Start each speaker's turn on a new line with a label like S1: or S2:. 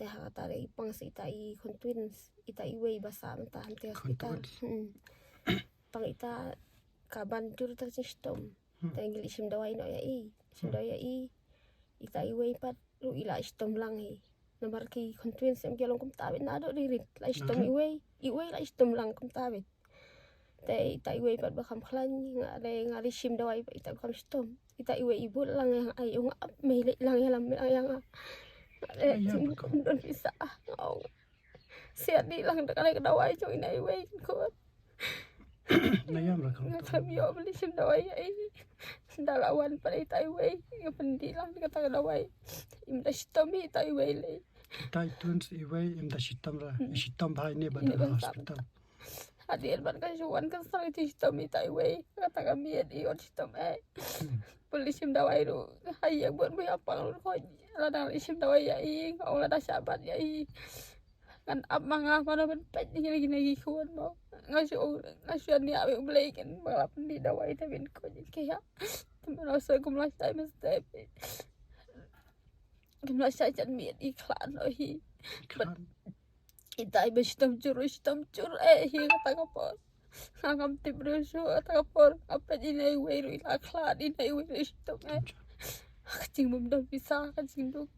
S1: teh kata ipang si itai twins ita iway basa menta ante hospital pang ita kaban tur ta sistem tanggil isim dawai no ya ita iway pat ru ila sistem lang nomor ki twins em gelong kum tawit na do ririt la sistem iway la sistem lang kum tawit te ita iway pat bakam khlan ngari sim dawai ita bakam sistem ita iway ibu lang yang ay yung ap may lang yang don bisa siat di lang kali kedawai cu ina iway ko
S2: Nayam lah kau.
S1: ngatramyo beli sim dawai ai dalawan pa ita iway pendi lang kata kedawai imda sistem ita iway le
S2: Kita twins iway imda sitam lah sitam bahai ni badal hospital.
S1: Hadir ban kasuan kesal itu sistem ita iway kata kami di sistem beli sim dawai ru hayang buat me apa lu ko ladang sim dawai ai ngau lada sabat ai kan ap manga pada ben pet gini kuan mau ngasuan ni abe beli kan balap di dawai ta ben ko kaya temen rasa kum lah sai mesti kum lah sai jan mi iklan oi ita ibe sistem cur kata kapor Angam tibrusu atapor apa jinai weru ila klan inai weru sistem kacing bum bisa kacing duk